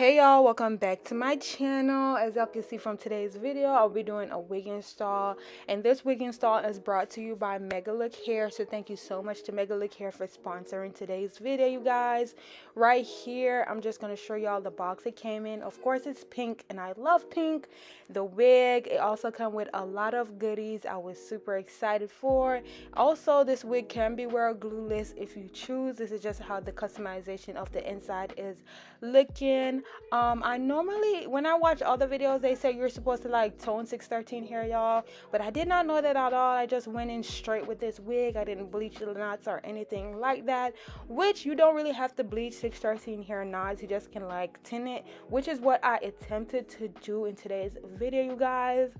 Hey y'all, welcome back to my channel. As y'all can see from today's video, I'll be doing a wig install, and this wig install is brought to you by MegaLook Hair. So thank you so much to MegaLook Hair for sponsoring today's video, you guys. Right here, I'm just going to show y'all the box it came in. Of course, it's pink and I love pink. The wig, it also comes with a lot of goodies I was super excited for. Also, this wig can be wear glueless if you choose. This is just how the customization of the inside is looking. I normally, when I watch other videos, they say you're supposed to like tone 613 hair, y'all, but I did not know that at all. I just went in straight with this wig. I didn't bleach the knots or anything like that, which you don't really have to bleach 613 hair knots. You just can like tint it, which is what I attempted to do in today's video, you guys.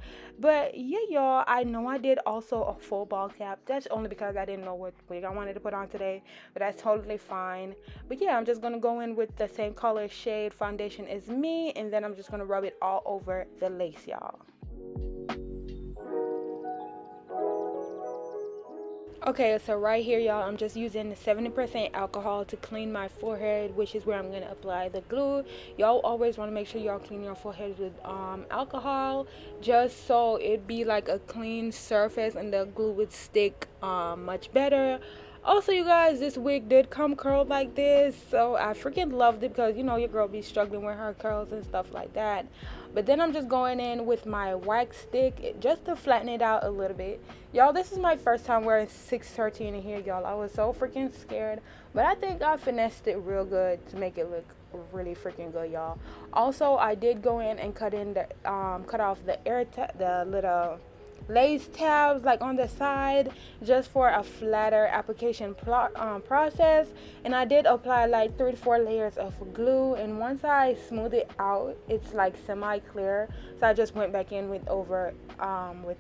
But yeah, y'all, I know I did also a full ball cap. That's only because I didn't know what wig I wanted to put on today, but that's totally fine. But yeah, I'm just gonna go in with the same color shade foundation as me, and then I'm just gonna rub it all over the lace, y'all. Okay, so right here, y'all, I'm just using the 70% alcohol to clean my forehead, which is where I'm going to apply the glue. Y'all always want to make sure y'all clean your forehead with alcohol, just so it be like a clean surface and the glue would stick much better. Also, you guys, this wig did come curled like this, so I freaking loved it because, you know, your girl be struggling with her curls and stuff like that. But then I'm just going in with my wax stick just to flatten it out a little bit. Y'all, this is my first time wearing 613 in here, y'all. I was so freaking scared, but I think I finessed it real good to make it look really freaking good, y'all. Also, I did go in and cut off the little lace tabs like on the side, just for a flatter application process. And I did apply like 3 to 4 layers of glue, and once I smooth it out, it's like semi-clear, so I just went back in with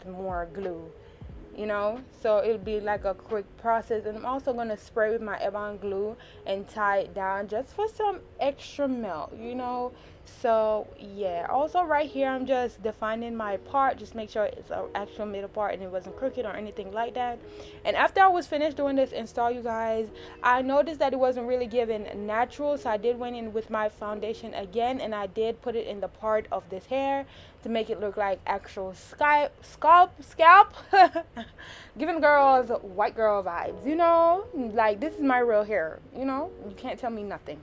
more glue, you know, so it'll be like a quick process. And I'm also going to spray with my Ebon glue and tie it down just for some extra melt, you know. So yeah, also right here I'm just defining my part, just make sure it's an actual middle part and it wasn't crooked or anything like that. And after I was finished doing this install, you guys, I noticed that it wasn't really giving natural, so I did went in with my foundation again, and I did put it in the part of this hair to make it look like actual scalp giving girls white girl vibes, you know, like this is my real hair, you know, you can't tell me nothing.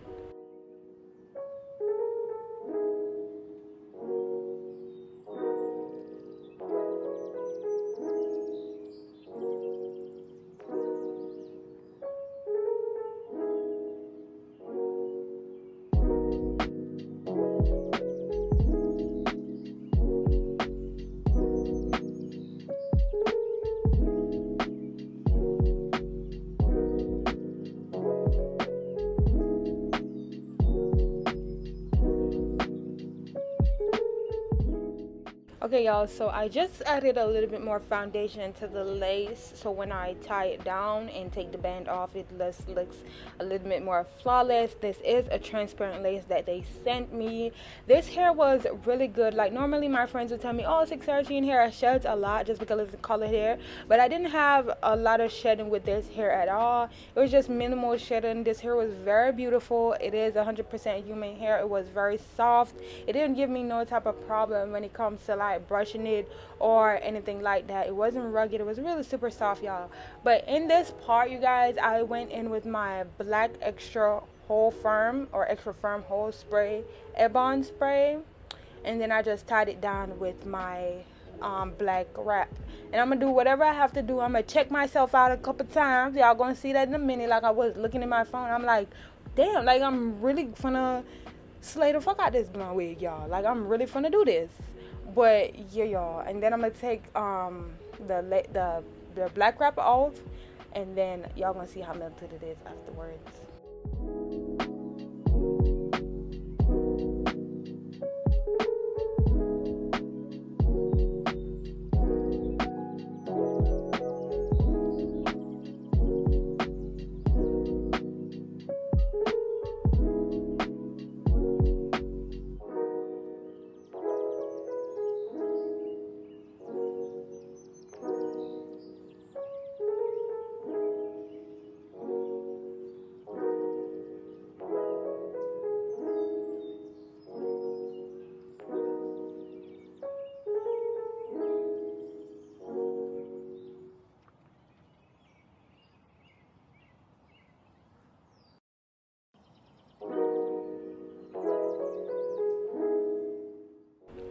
Okay, y'all, so I just added a little bit more foundation to the lace, so when I tie it down and take the band off, it looks a little bit more flawless. This is a transparent lace that they sent me. This hair was really good. Like, normally my friends would tell me, oh, 613 hair sheds a lot just because it's colored hair, but I didn't have a lot of shedding with this hair at all. It was just minimal shedding. This hair was very beautiful. It is 100% human hair. It was very soft. It didn't give me no type of problem when it comes to like brushing it or anything like that. It wasn't rugged. It was really super soft, y'all. But in this part, you guys, I went in with my black extra firm hold spray, Ebon spray, and then I just tied it down with my black wrap. And I'm gonna do whatever I have to do. I'm gonna check myself out a couple times. Y'all gonna see that in a minute. Like, I was looking at my phone, I'm like, damn, like I'm really gonna slay the fuck out this blonde wig, y'all. Like, I'm really gonna do this. But yeah, y'all, and then I'm gonna take the black wrap off, and then y'all gonna see how melted it is afterwards.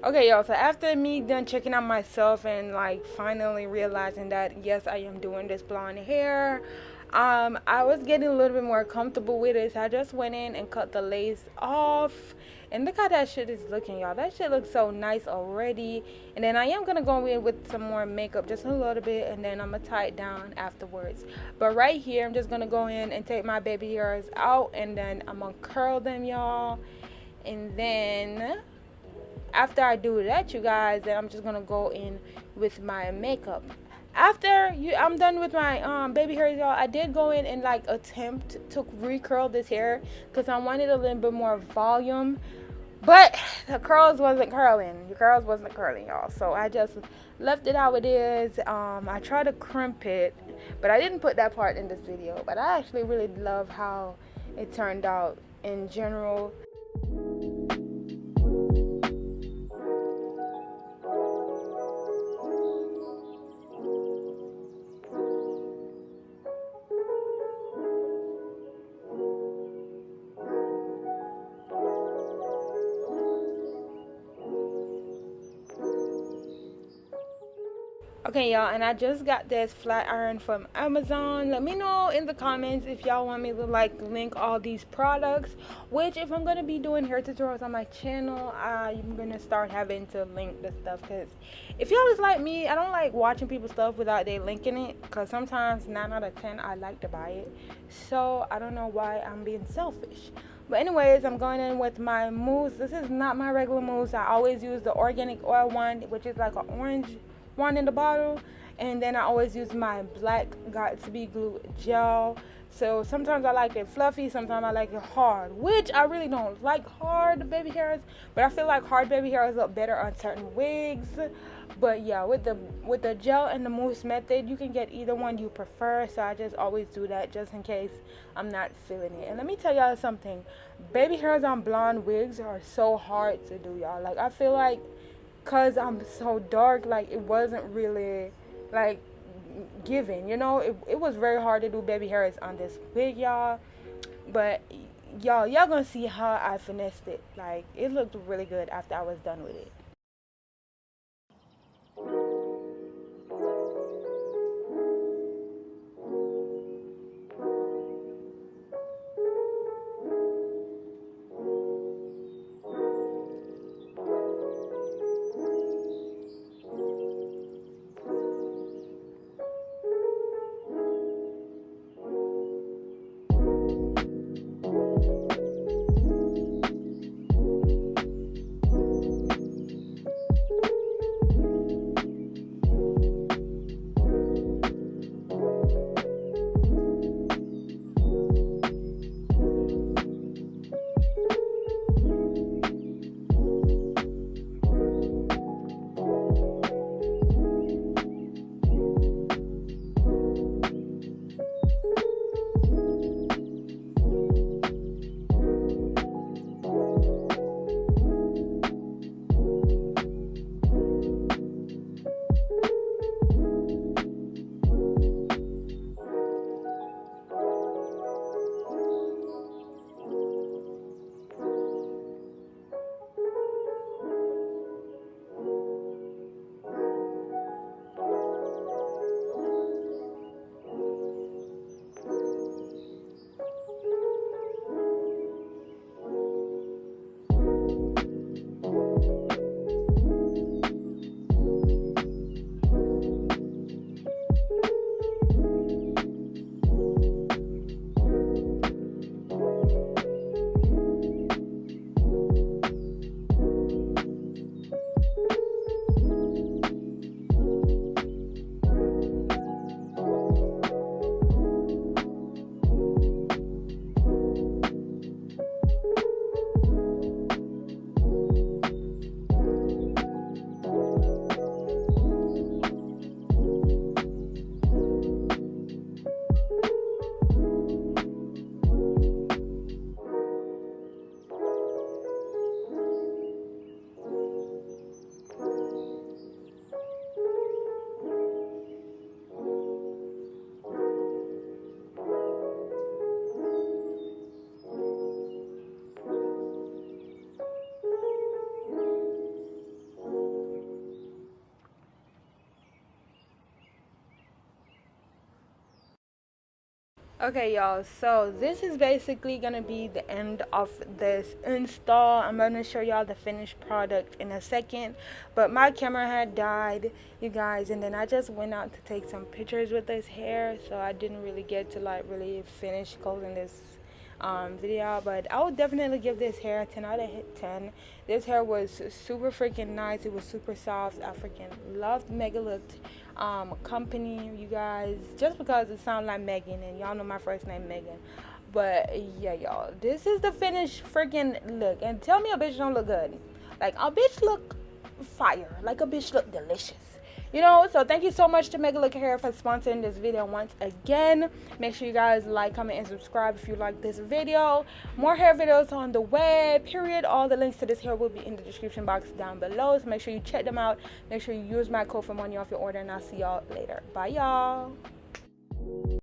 Okay, y'all, so after me done checking out myself and like finally realizing that yes, I am doing this blonde hair, I was getting a little bit more comfortable with it. So I just went in and cut the lace off. And look how that shit is looking, y'all. That shit looks so nice already. And then I am gonna go in with some more makeup, just a little bit, and then I'm gonna tie it down afterwards. But right here, I'm just gonna go in and take my baby hairs out, and then I'm gonna curl them, y'all. And then after I do that, you guys, then I'm just gonna go in with my makeup. After I'm done with my baby hairs, y'all, I did go in and like attempt to recurl this hair because I wanted a little bit more volume, but the curls wasn't curling. The curls wasn't curling, y'all. So I just left it how it is. I tried to crimp it, but I didn't put that part in this video. But I actually really love how it turned out in general. Okay, y'all, and I just got this flat iron from Amazon. Let me know in the comments if y'all want me to like link all these products, which if I'm gonna be doing hair tutorials on my channel, I'm gonna start having to link the stuff, because if y'all is like me, I don't like watching people's stuff without they linking it, because sometimes 9 out of 10 I like to buy it. So I don't know why I'm being selfish. But anyways, I'm going in with my mousse. This is not my regular mousse. I always use the organic oil one, which is like an orange one in the bottle, and then I always use my black Got2b glue gel. So sometimes I like it fluffy, sometimes I like it hard, which I really don't like hard baby hairs, but I feel like hard baby hairs look better on certain wigs. But yeah, with the gel and the mousse method, you can get either one you prefer, so I just always do that just in case I'm not feeling it. And let me tell y'all something, baby hairs on blonde wigs are so hard to do, y'all. Like, I feel like because I'm so dark, like it wasn't really like giving, you know. It was very hard to do baby hairs on this wig, y'all. But y'all gonna see how I finessed it. Like, it looked really good after I was done with it. Okay, y'all, so this is basically gonna be the end of this install. I'm gonna show y'all the finished product in a second, but my camera had died, you guys, and then I just went out to take some pictures with this hair, so I didn't really get to like really finish closing this video. But I would definitely give this hair a 10 out of 10. This hair was super freaking nice. It was super soft. I freaking loved MegaLook company, you guys, just because it sounds like Megan, and y'all know my first name Megan. But yeah, y'all, this is the finished freaking look. And tell me a bitch don't look good. Like, a bitch look fire. Like, a bitch look delicious. You know, so thank you so much to MegaLook Hair for sponsoring this video once again. Make sure you guys like, comment, and subscribe if you like this video. More hair videos on the way, period. All the links to this hair will be in the description box down below. So make sure you check them out. Make sure you use my code for money off your order, and I'll see y'all later. Bye, y'all.